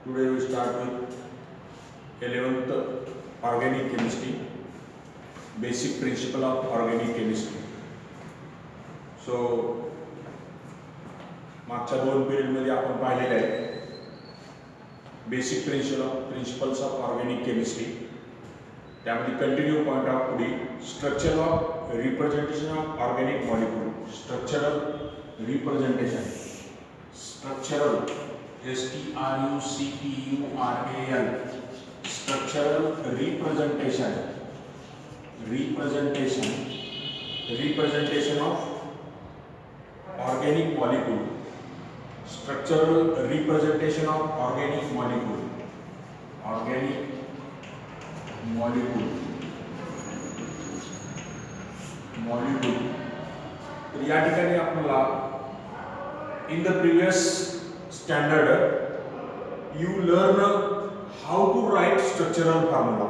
Today we start with 11th organic chemistry, basic principle of organic chemistry. So मागच्या दोन period मध्ये आपण पाहिलेले आहे basic principles of organic chemistry. त्यामध्ये कंटिन्यू पॉइंट ऑफ पुढे structure of representation of organic molecule. Structural representation, structural STRUCTURAL, structural representation of organic molecule. Structural representation of organic molecule. तर या ठिकाणी आपल्याला in the previous standard you learn how to write structural formula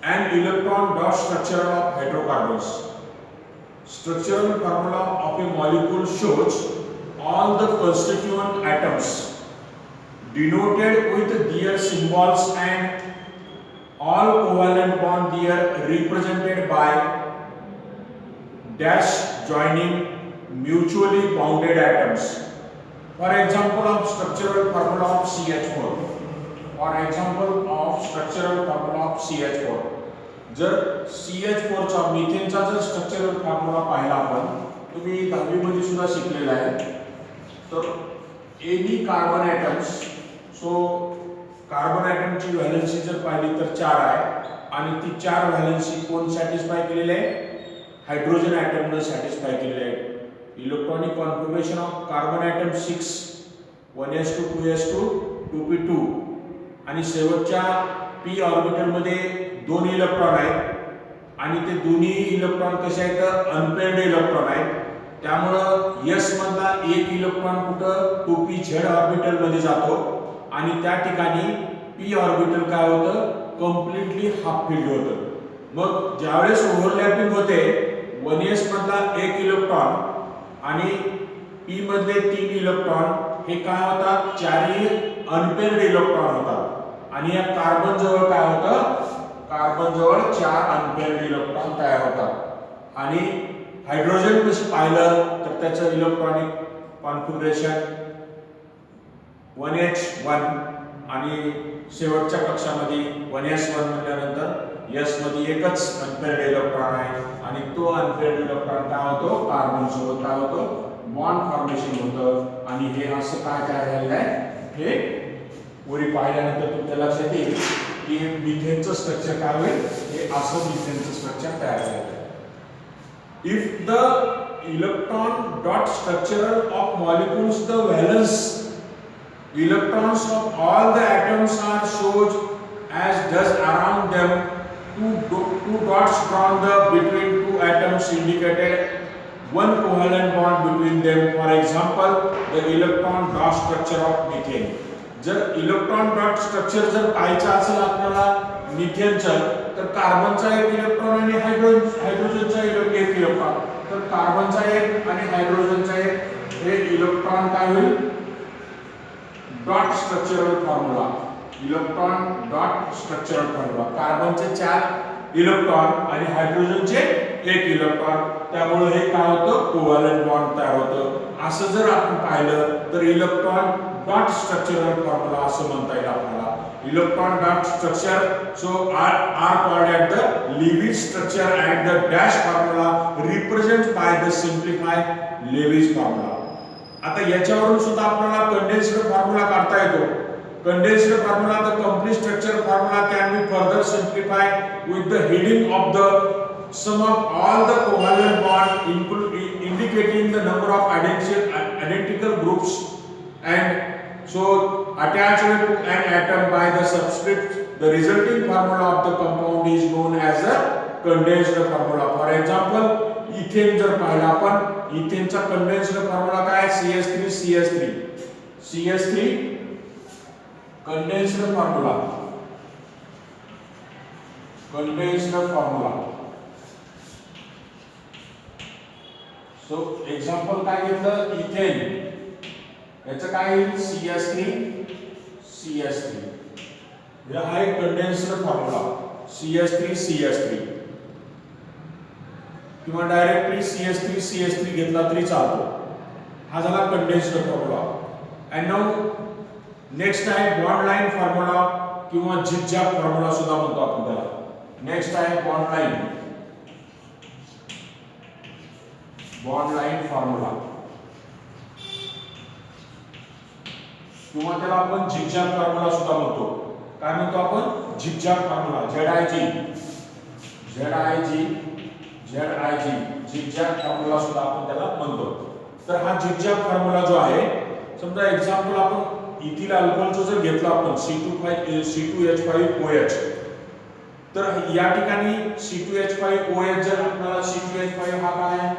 and electron dot structure of hydrocarbons. Structural formula of a molecule shows all the constituent atoms denoted with their symbols and all covalent bond they are represented by dash joining mutually bounded atoms. For example of structural formula of CH4. जर CH4 चा मिथेनचा जर structural formula पाहिला आपण, तुम्ही 10वी मध्ये सुद्धा शिकलेला आहे. तर any carbon atoms, so carbon ॲटमची व्हॅलेन्सी जर पाहिली तर 4 आहे आणि ती 4 व्हॅलेन्सी कोण सॅटिस्फाय केलेले आहे? हायड्रोजन ॲटमने सॅटिस्फाय केलेले आहे. Electronic configuration of carbon atom 6 1s2 2s2 2p2 आणि शेवटच्या p ऑर्बिटल मध्ये 2 इलेक्ट्रॉन आहेत आणि ते दोन्ही इलेक्ट्रॉन कसे आहेत? अनपेअर्ड इलेक्ट्रॉन आहेत. त्यामुळे s मधला एक इलेक्ट्रॉन कुठं 2pz ऑर्बिटल मध्ये जातो आणि त्या ठिकाणी p ऑर्बिटल काय होतं? कंप्लीटली हाफ फिल्ड होतं. मग ज्यावेळेस ओव्हरलॅपिंग होते 1s मधला एक इलेक्ट्रॉन आणि p मधले 3 इलेक्ट्रॉन हे काय होतात? चारही अनपेअर्ड इलेक्ट्रॉन होतात आणि या कार्बन जवळ काय होतं? कार्बन जवळ 4 अनपेअर्ड इलेक्ट्रॉन तयार होतात. आणि हायड्रोजन कसं पाहिलं तर त्याचं इलेक्ट्रॉनिक कॉन्फिगरेशन 1h1 आणि शेवटच्या कक्षामध्ये 1s1 म्हटल्यानंतर s मध्ये एकच अनपेअर्ड इलेक्ट्रॉन आहे आणि तो अनपेअर्ड इलेक्ट्रॉन काय होतो? कार्बन सोबत काय होतो? बॉन्ड फॉर्मेशन होतं आणि हे असं काय तयार झालेलं आहे? हे वरी पाहिल्यानंतर तुमच्या लक्षात येईल की मिथेनचं स्ट्रक्चर काय होईल? हे असं मिथेनचं स्ट्रक्चर तयार झालेलं आहे. If the electron dot structure of molecules, the valence electrons of all the atoms are shown as does around them. Two dots drawn between two atoms indicated one covalent bond between them. For example, the electron dot structure of methane. जर electron dot structure जर पाहायचं असेल आपल्याला मिथेनचं, तर कार्बनचा एक electron आणि हायड्रोजनचा एक electron, तर कार्बनचा एक आणि हायड्रोजनचा एक हे इलेक्ट्रॉन काय होईल? Dot structural formula. Electron dot structural formula. कार्बनचे 4 इलेक्ट्रॉन आणि हायड्रोजनचे 1 इलेक्ट्रॉन, त्यामुळे हे काय होतं? कोव्हॅलेंट बॉन्ड तयार होतं. असं जर आपण पाहिलं तर इलेक्ट्रॉन डॉट स्ट्रक्चरल फॉर्म्युला असं म्हणता येईल आपल्याला. Electron dot structure so are called at the Lewis structure and the dash formula represent by the simplified Lewis formula. आता याच्यावरून सुद्धा आपल्याला कंडेन्स्ड फॉर्म्युला काढता येतो. Condensed formula, the complete structure formula can be further simplified with the heading of the sum of all the covalent bond indicating the number of identical groups and so attached to an atom by the subscript. The resulting formula of the compound is known as the condensed formula. For example, ethane जर पाहिला आपण, इथेनचा condensed formula काय? CH3 condensed formula. So example काय घेतलं? Ethane. याचं काय येईल? CH3 CH3 हा एक कंडेन्स्ड फॉर्म्युला CH3 किंवा डायरेक्टली CH3 घेतला तरी चालतो. हा झाला condensed formula. And now next आहे बॉन्ड लाईन फॉर्म्युला किंवा झिगझॅग फॉर्म्युला सुद्धा म्हणतो आपण त्याला. नेक्स्ट आहे बॉन्ड लाईन फॉर्म्युला किंवा त्याला आपण झिगझॅग फॉर्म्युला सुद्धा म्हणतो. काय म्हणतो आपण? Zigzag formula. ZIG zigzag formula सुद्धा आपण त्याला म्हणतो. तर हा झिगझॅग फॉर्म्युला जो आहे, समजा एक्झाम्पल आपण इथिल अल्कोहोलचं जर घेतलं आपण C2H5OH, तर या ठिकाणी C2H5OH जर आपल्याला C2H5 हा काय आहे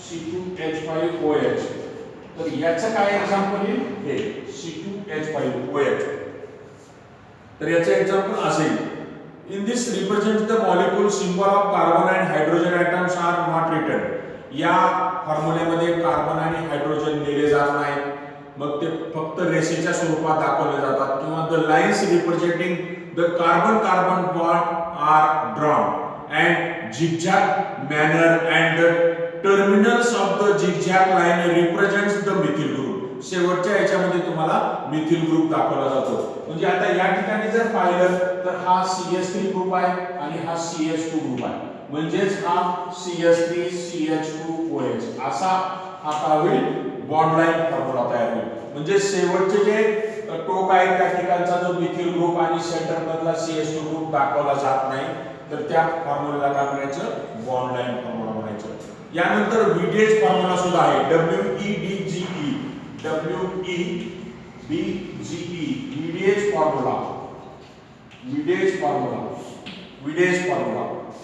C2H5OH, तर याचं काय एक्झाम्पल येईल हे C2H5OH. तर याचं एक्झाम्पल असेल in this represents the molecule symbol of carbon and hydrogen atoms are not written. या फॉर्म्युल्यामध्ये कार्बन आणि हायड्रोजन दिले जात नाही, मग ते फक्त रेषेच्या स्वरूपात दाखवले जातात किंवा the lines representing the carbon carbon bond are drawn and zigzag manner and the terminals of the zigzag line represents the methyl group. शेवटच्या याच्यामध्ये तुम्हाला मिथिल ग्रुप दाखवला जातो. म्हणजे आता या ठिकाणी जर पाहिलं तर हा CH3 ग्रुप आहे आणि हा CH2 ग्रुप आहे, म्हणजेच हा CH3CH2OH असा हा काय होईल बॉन्ड लाईन फॉर्म्युला तयार होईल. म्हणजे शेवटचे जे टोक आहे त्या ठिकाणचा जो मिथिल ग्रुप आणि सेंटर मधला CH2 ग्रुप दाखवला जात नाही, तर त्या फॉर्म्युलाला काय म्हणायचं बॉन्ड लाईन फॉर्म्युला म्हणायचं. यानंतर विडेज फॉर्म्युला सुद्धा आहे WEDGE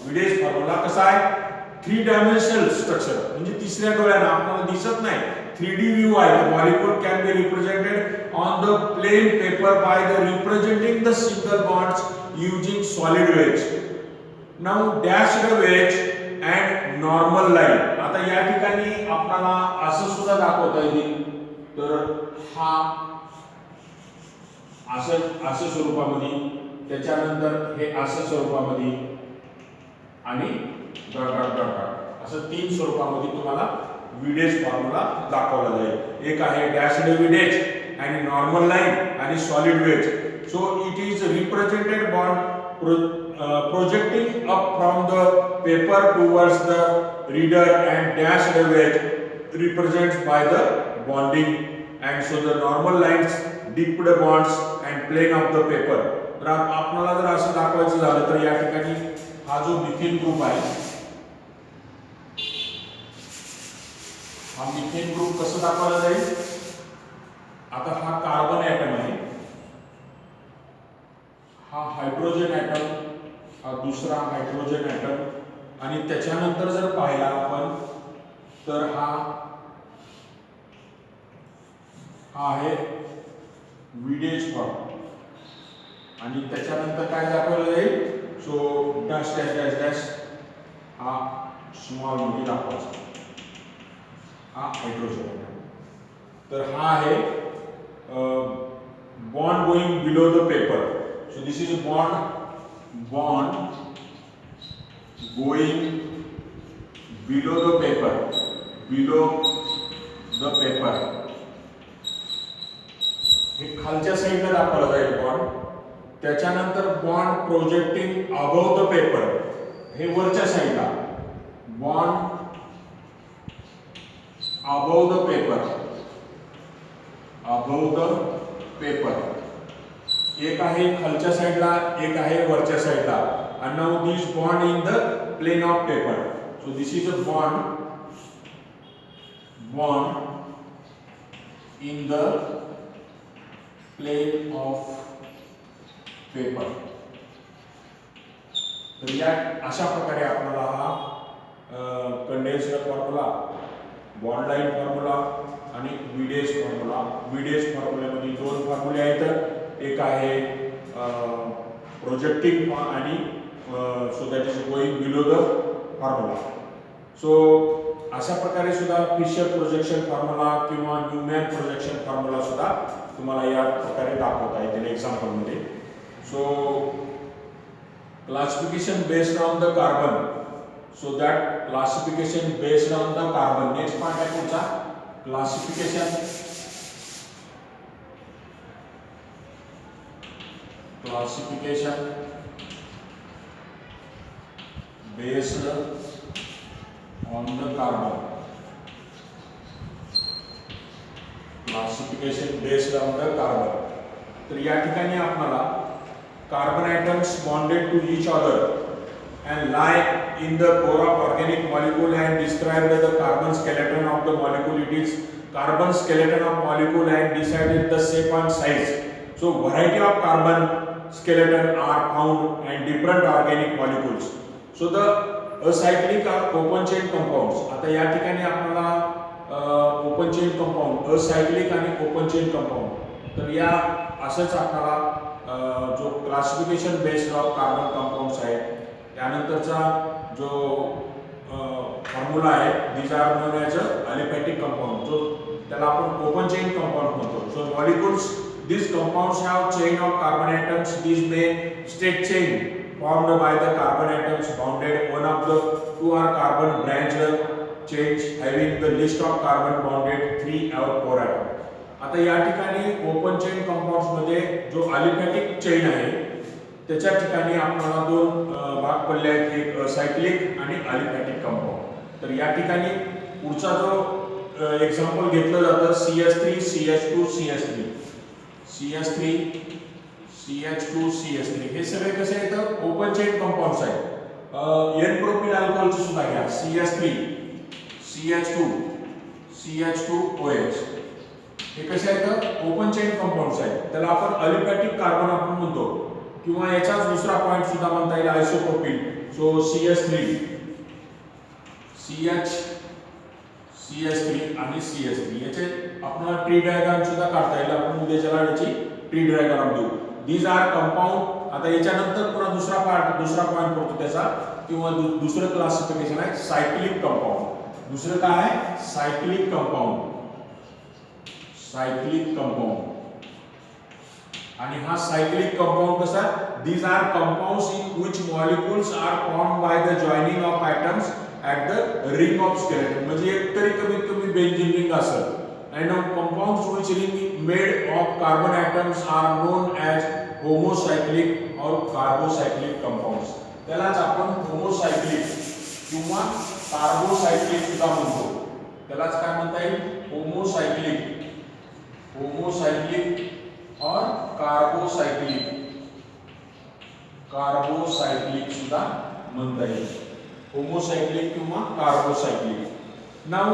विडेज फॉर्म्युला कसा आहे 3 डायमेन्शनल स्ट्रक्चर, म्हणजे तिसऱ्या डोळ्याने आपल्याला दिसत नाही 3D व्यू आहे. The molecule can be represented on the plain paper by the representing the single bonds using solid wedge. Now dashed wedge and normal line. आता या ठिकाणी आपल्याला असं सुद्धा दाखवता येईल, तर हा असं स्वरूपामध्ये, त्याच्यानंतर हे असं स्वरूपामध्ये आणि डॉट डॉट डॉट डॉट असं 3 स्वरूपामध्ये तुम्हाला विडेज फॉर्म्युला दाखवला जाईल. एक आहे डॅशड विडेज आणि नॉर्मल लाईन आणि solid wedge. So it is represented bond projecting up from the paper towards the reader and dashed wedge represents by the bonding, and so the normal lines dipped bonds and plane of the paper. तर आपल्याला जर असं दाखवायचं झालं तर या ठिकाणी हा जो मिथेन ग्रुप आहे, हा मिथेन ग्रुप कसं दाखवला जाईल. आता हा कार्बन ॲटम आहे, हा हायड्रोजन ॲटम, हा दुसरा हायड्रोजन ॲटम आणि त्याच्यानंतर जर पाहिला आपण तर हा आहे विडेज फॉर्म आणि त्याच्यानंतर काय दाखवलं जाईल. So dash dash dash dash हा स्मॉल मध्ये दाखवायचा, हा हायड्रोजन ॲटम. तर हा आहे bond going below the paper. So this is bond going below the paper, हे खालच्या साईडला दाखवला जाईल बॉन्ड. त्याच्यानंतर bond projecting above the paper, हे वरच्या साईडला बॉन्ड अबव द पेपर, एक आहे खालच्या साईडला, एक आहे वरच्या साईडला. And now this bond in the plane of paper. So this is a bond in the plane of paper. तर या अशा प्रकारे आपल्याला हा condensed formula, bond line formula आणि विडेज फॉर्म्युल्यामध्ये 2 फॉर्म्युले आहेत. एक आहे प्रोजेक्टिंग आणि so that is going below the formula. So अशा प्रकारे सुद्धा फिशर प्रोजेक्शन फॉर्म्युला किंवा न्यूमॅन प्रोजेक्शन फॉर्म्युला सुद्धा तुम्हाला या प्रकारे दाखवता येतील एक्झाम्पल मध्ये. So classification based on the carbon, so that classification based on the carbon. Next part आहे तुमचा classification based on the carbon. Classification based on the carbon. तर या ठिकाणी आपल्याला carbon atoms bonded to each other and lie in the core of organic molecule and described the carbon skeleton of the molecule. It is carbon skeleton of molecule and decided the shape and size. So variety of carbon skeleton are found and different organic molecules. So the acyclic or open chain compounds. आता या ठिकाणी आपल्याला open chain compound, असायक्लिक आणि open chain compound, तर या असंच आपल्याला जो classification based of carbon compounds आहे त्यानंतरचा जो फॉर्म्युला आहे these are known as aliphatic compound, जो त्याला आपण ओपन चेन कंपाऊंड म्हणतो. So molecules, these compounds have chain of carbon atoms. These may straight chain formed by the carbon atoms bounded. One of the two are carbon branched chains having the list of carbon bonded 3 or 4 atoms. आता या ठिकाणी open chain compounds मध्ये जो aliphatic chain आहे त्याच्या ठिकाणी आपल्याला दोन भाग पडले आहेत, एक असायक्लिक आणि अलिफॅटिक कंपाऊंड. तर या ठिकाणी पुढचा जो एक्झाम्पल घेतलं जातं CH3 CH2 CH3 CH3 CH2 CH3 हे सगळे कसे आहेत ओपन चेन कंपाऊंड्स आहेत. एन प्रोपिल अल्कोहोलचे सुद्धा घ्या CH3 CH2 CH2OH हे कसे आहेत ओपन चेन कंपाऊंड्स आहेत. त्याला आपण अलिफॅटिक कार्बन आपण म्हणतो किंवा याचाच दुसरा पॉइंट सुद्धा म्हणता येईल आयसोप्रोपिल. सो CH3 CH3 आणि CH3 याचे आपल्याला ट्री डायग्राम सुद्धा काढता येईल. आपण उद्या ज्याला याची ट्री डायग्राम देऊ. These are compound. आता याच्यानंतर पुन्हा दुसरा पॉइंट पडतो त्याचा किंवा दुसरं क्लासिफिकेशन आहे सायक्लिक कंपाऊंड. दुसरं काय आहे सायक्लिक कंपाऊंड. आणि हा सायक्लिक कंपाऊंड कसा, these are compounds in which molecules are formed by the joining of atoms at the ring of skeleton. म्हणजे एक तरी कमीत कमी बेंझिन रिंग असेल. and compounds which ring made of carbon atoms are known as homocyclic or carbocyclic compounds. त्यालाच आपण होमोसायक्लिक किंवा कार्बोसायक्लिक सुद्धा म्हणतो. त्यालाच काय म्हणता येईल होमोसायक्लिक और कार्बोसायक्लिक सुद्धा म्हणता येईल. होमोसायक्लिक किंवा कार्बोसायक्लिक. Now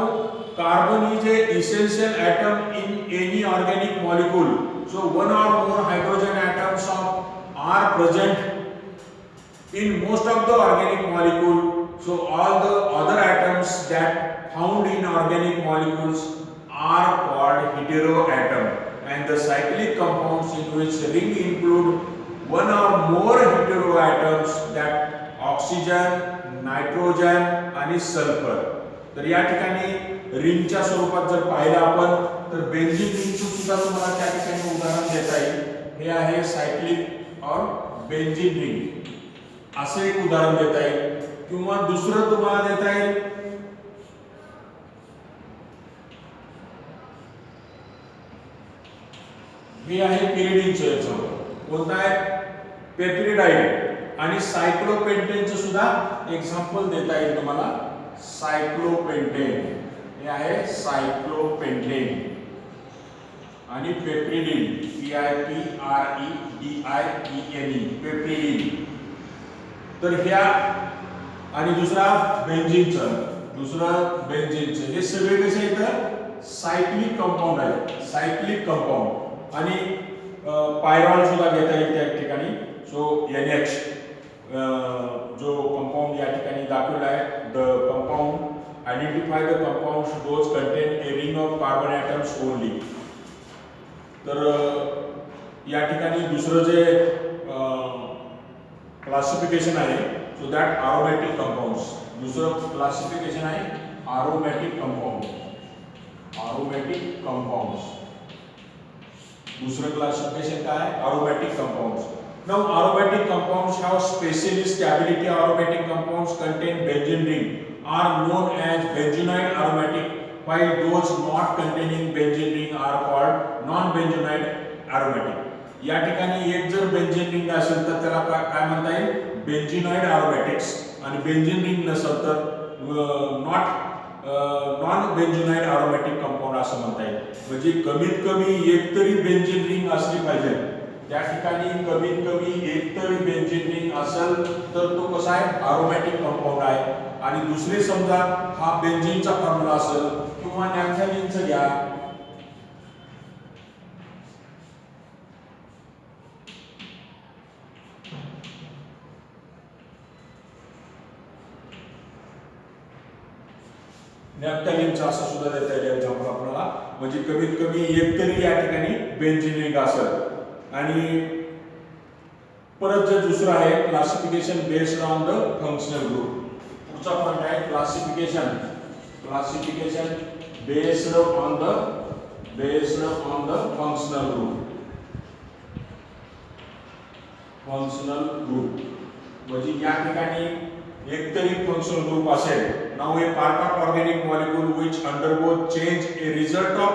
carbon is a essential atom in any organic molecule. So one or more hydrogen atoms are present in most of the organic molecule. So all the other atoms that found in organic molecules are called heteroatom. And the cyclic compounds in which ring include one or more heteroatoms, that oxygen, nitrogen आणि sulfur. तर या ठिकाणी रिंगच्या स्वरूपात जर पाहिलं आपण तर benzene रिंगचं सुद्धा तुम्हाला त्या ठिकाणी उदाहरण देता येईल. हे आहे सायक्लिक और बेंझिन रिंग असं एक उदाहरण देता येईल. किंवा दुसरं तुम्हाला देता येईल हे आहे पिरिडीनचं एक्झाम्पल. कोणतं आहे पेप्रिडाईन आणि सायक्लोपेंटेनचं सुद्धा एक्झाम्पल देता येईल तुम्हाला. सायक्लोपेंटेन हे आहे सायक्लोपेंटेन आणि पेप्रिडीन PIPREDIENE पेप्रिडीन. तर ह्या आणि दुसरा बेंझिनचं हे सगळे कसे आहेत सायक्लिक कंपाऊंड आहे. सायक्लिक कंपाऊंड आणि पायरॉल सुद्धा घेता येईल त्या ठिकाणी. सो NH जो कंपाऊंड या ठिकाणी दाखवला आहे the compound identify the compounds those contain a ring of carbon atoms only. तर या ठिकाणी दुसरं जे क्लासिफिकेशन आहे सो दॅट अरोमॅटिक कंपाऊंड्स. दुसरं क्लासिफिकेशन आहे aromatic compound, aromatic compounds. दूसरं क्लासिफिकेशन काय आहे? aromatic compounds. Now aromatic compounds have specially stability. Aromatic compounds contain benzene ring are known as benzoyl aromatic, while those not containing benzene ring are called non-benzoyl aromatic. या ठिकाणी एक जर benzene ring असेल तर त्याला काय म्हणता येईल? बेंझिनॉइड अरोमॅटिक्स. आणि बेंझिन रिंग नसेल तर नॉन बेंझिनॉइड अरोमॅटिक कंपाऊंड असं म्हणता येईल. म्हणजे कमीत कमी एक तरी बेंझिन रिंग असली पाहिजे. त्या ठिकाणी कमीत कमी एक तरी बेंझिन रिंग असेल तर तो कसा आहे? अरोमॅटिक कंपाऊंड आहे. आणि दुसरे समजा हा बेंझिनचा फॉर्म्युला असेल किंवा नॅफ्थॅलिनचं घ्या. नॅफ्थॅलिनचं असं सुद्धा देता येईल एक्झाम्पल आपल्याला. म्हणजे कमीत कमी एक तरी या ठिकाणी बेंझिन रिंग असेल. आणि परत जे दुसरं आहे classification based on the functional group. पुढचा पॉइंट आहे classification based on the functional group. म्हणजे या ठिकाणी एक तरी फंक्शनल ग्रुप असेल. Now A part of organic molecule which undergo change A result of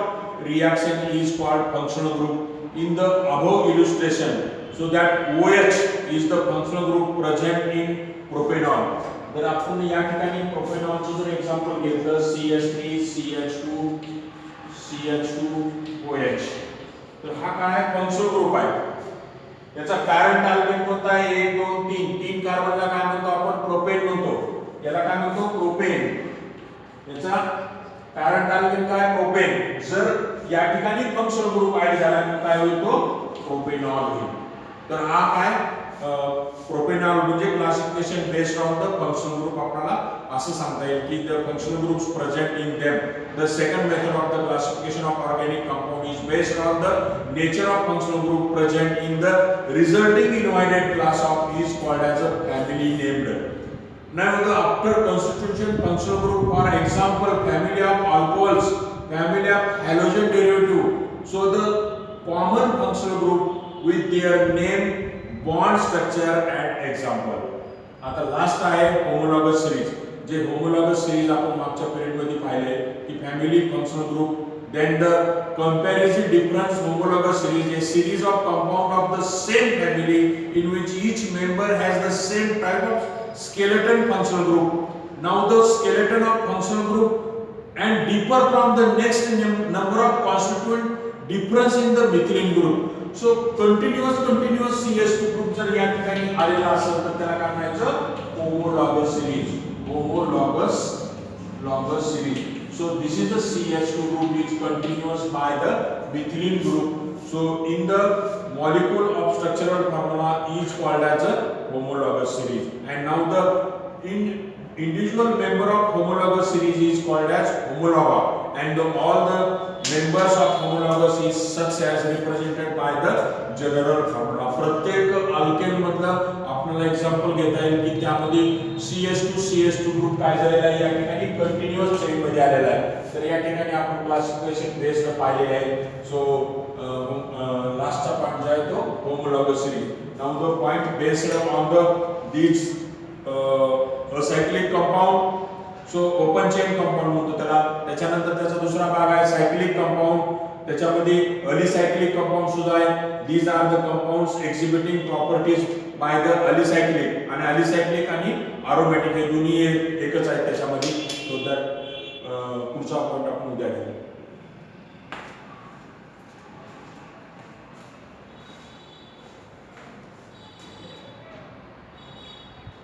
reaction is called functional group in the above illustration. So that OH is the functional group present in propanol. जर आपण या ठिकाणी प्रोपेनॉलचं जर example घेतलं CH3 CH2 CH2OH तर हा काय functional group आहे. याचा पॅरेंट आल्केन कोणता आहे? 1 2 3 तीन कार्बनला काय म्हणतो आपण? प्रोपेन म्हणतो. याला काय म्हणतो? प्रोपेन. याचा पॅरेंट आल्केन काय? प्रोपेन. जर या ठिकाणी फंक्शनल ग्रुप ऍड झाला तर काय होईल? तो प्रोपेनॉल होईल. तर हा काय प्रोपेनॉल म्हणजे classification based on the functional group. आपल्याला असं सांगता येईल की the functional groups present in them. The second method of the classification of organic compound is based on the nature of functional group present in the resulting invaded class of is called as a family named. Now the after constitution functional group, for example family of alcohols, family of halogen derivative. So the common functional group with their name, bond structure and example. आता last आहे homologous series. जे homologous series आपण मागच्या period मध्ये पाहिले की family functional group, then the comparative difference homologous series, a series of compound of the same family in which each member has the same type of skeleton functional group. Now the skeleton of functional group and differ from the next number of constituent difference in the methylene group. So continuous CH2 group जर या ठिकाणी आलेला असेल तर त्याला काय म्हणायचं? homologous series. homologous series. So this is the CH2 group is continuous by the methylene group. So in the molecule of structural formula is called as a homologous series. And now the individual member of homologous series is called as homologa. And all the members of homologous is such as represented by the general formula. प्रत्येक alkane मधलं आपल्याला example घेता येईल की त्यामध्ये CH2 group काय झालेला आहे? या ठिकाणी कंटिन्युअस चेन मध्ये आलेला आहे. तर या ठिकाणी आपण क्लासिफिकेशन बेस्ड पाहिलेले आहे. सो लास्टचा पॉइंट जो आहे तो homologous series. Now the point based on the this acyclic compound. So open chain compound म्हणतो त्याला. त्याच्यानंतर त्याचा दुसरा भाग आहे सायक्लिक कंपाऊंड. त्याच्यामध्ये अलिसायक्लिक कंपाऊंड सुद्धा आहे. These are the compounds exhibiting properties by the alicyclic. आणि अलिसायक्लिक आणि अरोमॅटिक हे दोन्ही एकच आहेत त्याच्यामध्ये. सो दॅट पुढचा पॉइंट आपण उद्या घेऊ.